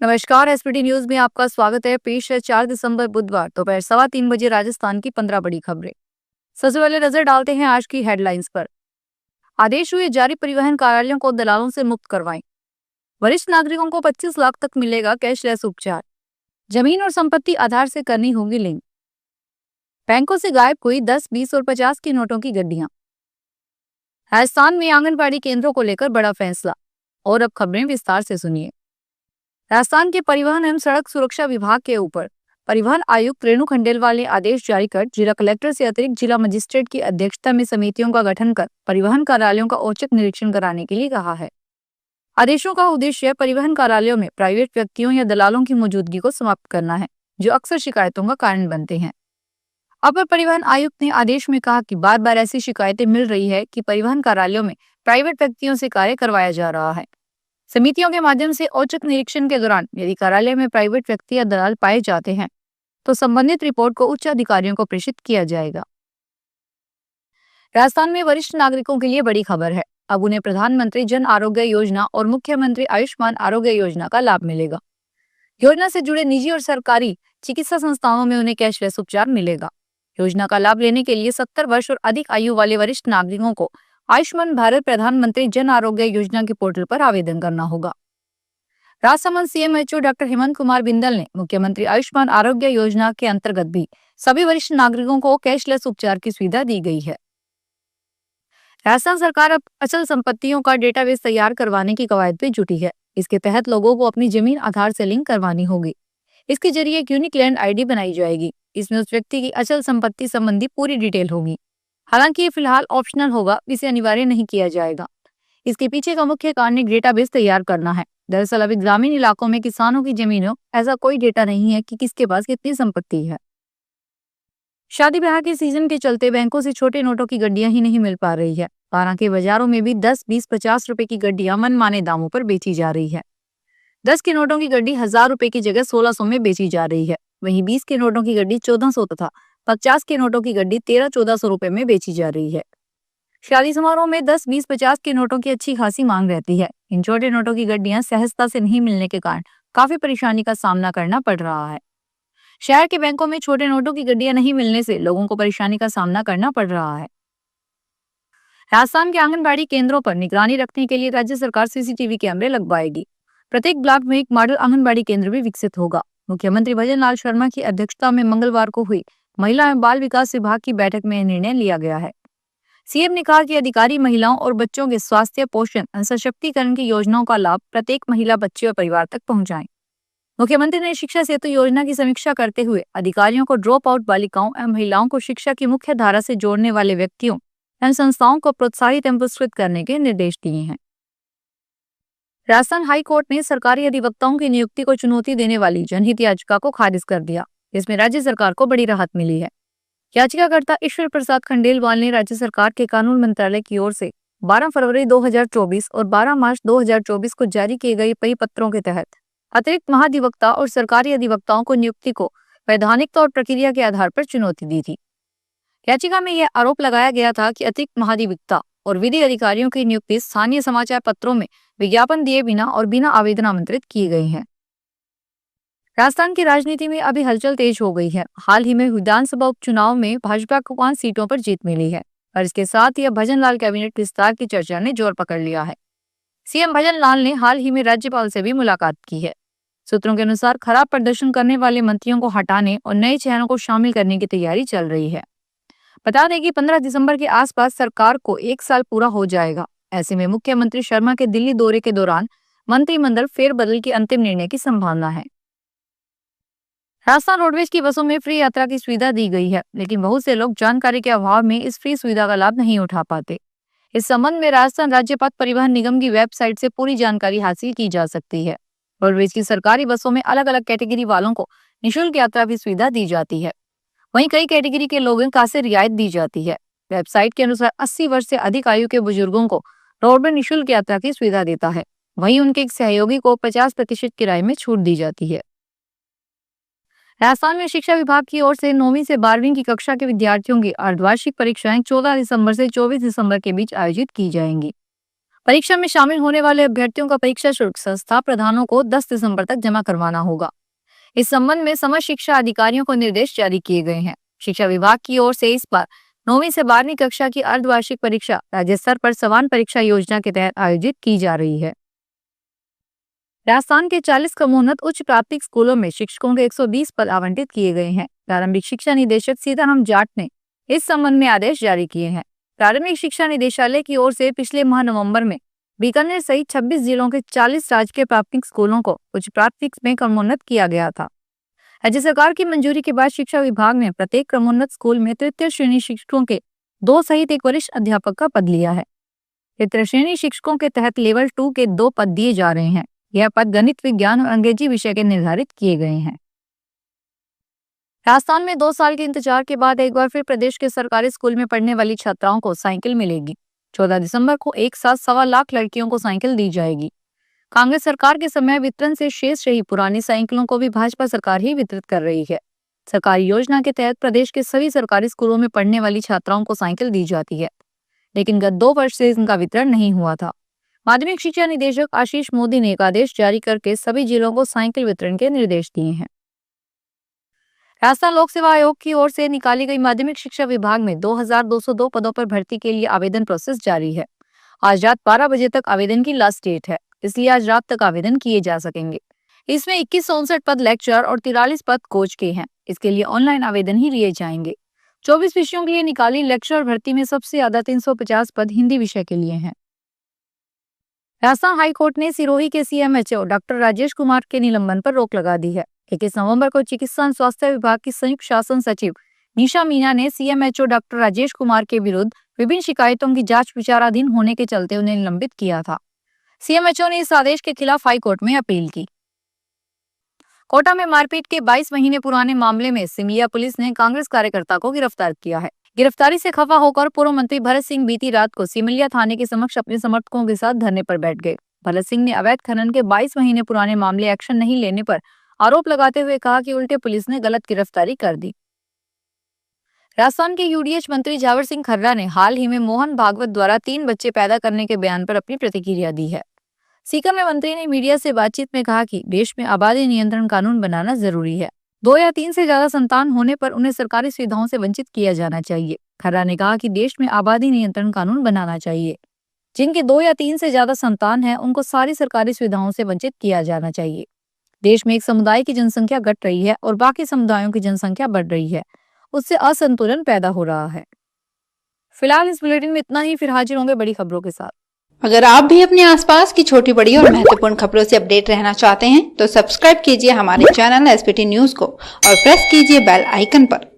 नमस्कार। SPT news में आपका स्वागत है। पेश है 4 दिसंबर बुधवार दोपहर 3:15 राजस्थान की 15 बड़ी खबरें। सबसे पहले नजर डालते हैं आज की हेडलाइंस पर। आदेश हुए जारी, परिवहन कार्यालयों को दलालों से मुक्त करवाएं। वरिष्ठ नागरिकों को 25 लाख तक मिलेगा कैशलेस उपचार। जमीन और संपत्ति आधार से करनी होगी लिंक। बैंकों से गायब हुई 10, 20 और 50 के नोटों की गड्डियां। राजस्थान में आंगनबाड़ी केंद्रों को लेकर बड़ा फैसला। और अब खबरें विस्तार से सुनिए। राजस्थान के परिवहन एवं सड़क सुरक्षा विभाग के ऊपर परिवहन आयुक्त रेणु खंडेलवाल ने आदेश जारी कर जिला कलेक्टर से अतिरिक्त जिला मजिस्ट्रेट की अध्यक्षता में समितियों का गठन कर परिवहन कार्यालयों का औचक निरीक्षण कराने के लिए कहा है। आदेशों का उद्देश्य परिवहन कार्यालयों में प्राइवेट व्यक्तियों या दलालों की मौजूदगी को समाप्त करना है, जो अक्सर शिकायतों का कारण बनते हैं। अपर परिवहन आयुक्त ने आदेश में कहा कि बार बार ऐसी शिकायतें मिल रही है कि परिवहन कार्यालयों में प्राइवेट व्यक्तियों से कार्य करवाया जा रहा है। समितियों के माध्यम से औचक निरीक्षण के दौरान यदि कार्यालय में प्राइवेट व्यक्ति या दलाल पाए जाते हैं तो संबंधित रिपोर्ट को उच्च अधिकारियों को प्रेषित किया जाएगा। राजस्थान में वरिष्ठ नागरिकों के लिए बड़ी खबर है। अब उन्हें प्रधानमंत्री जन आरोग्य योजना और मुख्यमंत्री आयुष्मान आरोग्य योजना का लाभ मिलेगा। योजना से जुड़े निजी और सरकारी चिकित्सा संस्थानों में उन्हें कैशलेस उपचार मिलेगा। योजना का लाभ लेने के लिए 70 वर्ष और अधिक आयु वाले वरिष्ठ नागरिकों को आयुष्मान भारत प्रधानमंत्री जन आरोग्य योजना के पोर्टल पर आवेदन करना होगा। राजसमंद सीएमएचओ डॉक्टर हेमंत कुमार बिंदल ने मुख्यमंत्री आयुष्मान आरोग्य योजना के अंतर्गत भी सभी वरिष्ठ नागरिकों को कैशलेस उपचार की सुविधा दी गई है। राजस्थान सरकार अब अचल संपत्तियों का डेटाबेस तैयार करवाने की कवायद पे जुटी है। इसके तहत लोगों को अपनी जमीन आधार से लिंक करवानी होगी। इसके जरिए एक यूनिक लैंड आईडी बनाई जाएगी। इसमें उस व्यक्ति की अचल संपत्ति संबंधी पूरी डिटेल होगी। हालांकि ये फिलहाल ऑप्शनल होगा, इसे अनिवार्य नहीं किया जाएगा। इसके पीछे का मुख्य कारण एक डेटाबेस तैयार करना है। दरअसल अभी ग्रामीण इलाकों में किसानों की जमीनों ऐसा कोई डेटा नहीं है कि किसके पास कितनी संपत्ति है। शादी ब्याह के सीजन के चलते बैंकों से छोटे नोटों की गड्डियां ही नहीं मिल पा रही है। बारां के बाजारों में भी 10, 20, 50 रुपए की गड्डियां मनमाने दामों पर बेची जा रही है। 10 के नोटों की गड्डी 1000 रुपए की जगह 1600 में बेची जा रही है। वहीं 20 के नोटों की गड्डी 1400 तथा 50 के नोटों की गड्डी 1300-1400 रुपए में बेची जा रही है। शादी समारोह में 10, 20, 50 के नोटों की अच्छी खासी मांग रहती है। इन छोटे नोटों की गड्डियां सहजता से नहीं मिलने के कारण काफी परेशानी का सामना करना पड़ रहा है। शहर के बैंकों में छोटे नोटों की गड्डियां नहीं मिलने से लोगों को परेशानी का सामना करना पड़ रहा है। राजस्थान के आंगनबाड़ी केंद्रों पर निगरानी रखने के लिए राज्य सरकार सीसीटीवी कैमरे लगवाएगी। प्रत्येक ब्लॉक में एक मॉडल आंगनबाड़ी केंद्र भी विकसित होगा। मुख्यमंत्री भजन लाल शर्मा की अध्यक्षता में मंगलवार को हुई महिला एवं बाल विकास विभाग की बैठक में यह निर्णय लिया गया है। सीएम ने कहा कि अधिकारी महिलाओं और बच्चों के स्वास्थ्य, पोषण और सशक्तिकरण की योजनाओं का लाभ प्रत्येक महिला, बच्चे और परिवार तक पहुंचाएं। मुख्यमंत्री ने शिक्षा सेतु योजना की समीक्षा करते हुए अधिकारियों को ड्रॉप आउट बालिकाओं एवं महिलाओं को शिक्षा की मुख्य धारा से जोड़ने वाले व्यक्तियों एवं संस्थाओं को प्रोत्साहित एवं पुरस्कृत करने के निर्देश दिए हैं। राजस्थान हाई कोर्ट ने सरकारी अधिवक्ताओं की नियुक्ति को चुनौती देने वाली जनहित याचिका को खारिज कर दिया। इसमें राज्य सरकार को बड़ी राहत मिली है। याचिकाकर्ता ईश्वर प्रसाद खंडेलवाल ने राज्य सरकार के कानून मंत्रालय की ओर से 12 फरवरी 2024 और 12 मार्च 2024 को जारी किए गए परिपत्रों के तहत अतिरिक्त महाधिवक्ता और सरकारी अधिवक्ताओं को नियुक्ति को वैधानिकता और प्रक्रिया के आधार पर चुनौती दी थी। याचिका में यह आरोप लगाया गया था कि अतिरिक्त महाधिवक्ता और विधि अधिकारियों की नियुक्ति स्थानीय समाचार पत्रों में विज्ञापन दिए बिना और बिना आवेदन आमंत्रित किए गए हैं। राजस्थान की राजनीति में अभी हलचल तेज हो गई है। हाल ही में विधानसभा उपचुनाव में भाजपा को 5 सीटों पर जीत मिली है और इसके साथ ही अब भजन लाल कैबिनेट विस्तार की चर्चा ने जोर पकड़ लिया है। सीएम भजन लाल ने हाल ही में राज्यपाल से भी मुलाकात की है। सूत्रों के अनुसार खराब प्रदर्शन करने वाले मंत्रियों को हटाने और नए चेहरों को शामिल करने की तैयारी चल रही है। बता दें कि 15 दिसंबर के आसपास सरकार को 1 साल पूरा हो जाएगा। ऐसे में मुख्यमंत्री शर्मा के दिल्ली दौरे के दौरान मंत्रिमंडल फेरबदल के अंतिम निर्णय की संभावना है। राजस्थान रोडवेज की बसों में फ्री यात्रा की सुविधा दी गई है, लेकिन बहुत से लोग जानकारी के अभाव में इस फ्री सुविधा का लाभ नहीं उठा पाते। इस संबंध में राजस्थान राज्य पथ परिवहन निगम की वेबसाइट से पूरी जानकारी हासिल की जा सकती है। रोडवेज की सरकारी बसों में अलग अलग कैटेगरी वालों को निःशुल्क यात्रा की सुविधा दी जाती है। वहीं कई कैटेगरी के लोगों को खासी रियायत दी जाती है। वेबसाइट के अनुसार 80 वर्ष से अधिक आयु के बुजुर्गों को रोडवेज निःशुल्क यात्रा की सुविधा देता है। वहीं उनके एक सहयोगी को 50% किराए में छूट दी जाती है। राजस्थान में शिक्षा विभाग की ओर से 9वीं से 12वीं की कक्षा के विद्यार्थियों की अर्धवार्षिक परीक्षाएं 14 दिसंबर से 24 दिसंबर के बीच आयोजित की जाएंगी। परीक्षा में शामिल होने वाले अभ्यर्थियों का परीक्षा शुल्क संस्था प्रधानों को 10 दिसंबर तक जमा करवाना होगा। इस संबंध में समस्त शिक्षा अधिकारियों को निर्देश जारी किए गए हैं। शिक्षा विभाग की ओर से इस बार 9वीं से 12वीं कक्षा की अर्धवार्षिक परीक्षा राज्य स्तर पर समान परीक्षा योजना के तहत आयोजित की जा रही है। राजस्थान के 40 क्रमोन्नत उच्च प्राथमिक स्कूलों में शिक्षकों के 120 पद आवंटित किए गए हैं। प्रारंभिक शिक्षा निदेशक सीताराम जाट ने इस संबंध में आदेश जारी किए हैं। प्रारंभिक शिक्षा निदेशालय की ओर से पिछले माह नवंबर में बीकानेर सहित 26 जिलों के 40 राजकीय प्राथमिक स्कूलों को उच्च प्राथमिक में क्रमोन्नत किया गया था। राज्य सरकार की मंजूरी के बाद शिक्षा विभाग ने प्रत्येक क्रमोन्नत स्कूल में तृतीय श्रेणी शिक्षकों के 2 सहित एक वरिष्ठ अध्यापक का पद लिया है। तृतीय श्रेणी शिक्षकों के तहत लेवल 2 के 2 पद दिए जा रहे हैं। यह पद गणित, विज्ञान और अंग्रेजी विषय के निर्धारित किए गए हैं। राजस्थान में 2 साल के इंतजार के बाद एक बार फिर प्रदेश के सरकारी स्कूल में पढ़ने वाली छात्राओं को साइकिल मिलेगी। 14 दिसंबर को एक साथ 1.25 लाख लड़कियों को साइकिल दी जाएगी। कांग्रेस सरकार के समय वितरण से शेष रही पुरानी साइकिलों को भी भाजपा सरकार ही वितरित कर रही है। सरकारी योजना के तहत प्रदेश के सभी सरकारी स्कूलों में पढ़ने वाली छात्राओं को साइकिल दी जाती है, लेकिन गत 2 वर्ष से इनका वितरण नहीं हुआ था। माध्यमिक शिक्षा निदेशक आशीष मोदी ने एक आदेश जारी करके सभी जिलों को साइकिल वितरण के निर्देश दिए हैं। राजस्थान लोक सेवा आयोग की ओर से निकाली गई माध्यमिक शिक्षा विभाग में 2202 पदों पर भर्ती के लिए आवेदन प्रोसेस जारी है। आज रात 12 बजे तक आवेदन की लास्ट डेट है, इसलिए आज रात तक आवेदन किए जा सकेंगे। इसमें 2159 पद लेक्चरर और 43 पद कोच के हैं। इसके लिए ऑनलाइन आवेदन ही लिए जाएंगे। 24 विषयों के लिए निकाली लेक्चरर भर्ती में सबसे ज्यादा 350 पद हिंदी विषय के लिए हैं। राजस्थान हाईकोर्ट ने सिरोही के सीएमएचओ डॉक्टर राजेश कुमार के निलंबन पर रोक लगा दी है। 21 नवंबर को चिकित्सा एवं स्वास्थ्य विभाग की संयुक्त शासन सचिव निशा मीना ने सीएमएचओ डॉक्टर राजेश कुमार के विरुद्ध विभिन्न शिकायतों की जांच विचाराधीन होने के चलते उन्हें निलंबित किया था। सीएमएचओ ने इस आदेश के खिलाफ हाईकोर्ट में अपील की। कोटा में मारपीट के 22 महीने पुराने मामले में सिमिया पुलिस ने कांग्रेस कार्यकर्ता को गिरफ्तार किया है। गिरफ्तारी से खफा होकर पूर्व मंत्री भरत सिंह बीती रात को सिमलिया थाने के समक्ष अपने समर्थकों के साथ धरने पर बैठ गए। भरत सिंह ने अवैध खनन के 22 महीने पुराने मामले एक्शन नहीं लेने पर आरोप लगाते हुए कहा कि उल्टे पुलिस ने गलत गिरफ्तारी कर दी। राजस्थान के यूडीएच मंत्री जावर सिंह खर्रा ने हाल ही में मोहन भागवत द्वारा 3 बच्चे पैदा करने के बयान पर अपनी प्रतिक्रिया दी है। सीकर में मंत्री ने मीडिया से बातचीत में कहा कि देश में आबादी नियंत्रण कानून बनाना जरूरी है। 2 या 3 से ज्यादा संतान होने पर उन्हें सरकारी सुविधाओं से वंचित किया जाना चाहिए। खर्रा ने कहा कि देश में आबादी नियंत्रण कानून बनाना चाहिए। जिनके 2 या 3 से ज्यादा संतान हैं, उनको सारी सरकारी सुविधाओं से वंचित किया जाना चाहिए। देश में एक समुदाय की जनसंख्या घट रही है और बाकी समुदायों की जनसंख्या बढ़ रही है, उससे असंतुलन पैदा हो रहा है। फिलहाल इस बुलेटिन में इतना ही, फिर हाजिर होंगे बड़ी खबरों के साथ। अगर आप भी अपने आसपास की छोटी बड़ी और महत्वपूर्ण खबरों से अपडेट रहना चाहते हैं तो सब्सक्राइब कीजिए हमारे चैनल एसपीटी न्यूज को और प्रेस कीजिए बेल आइकन पर।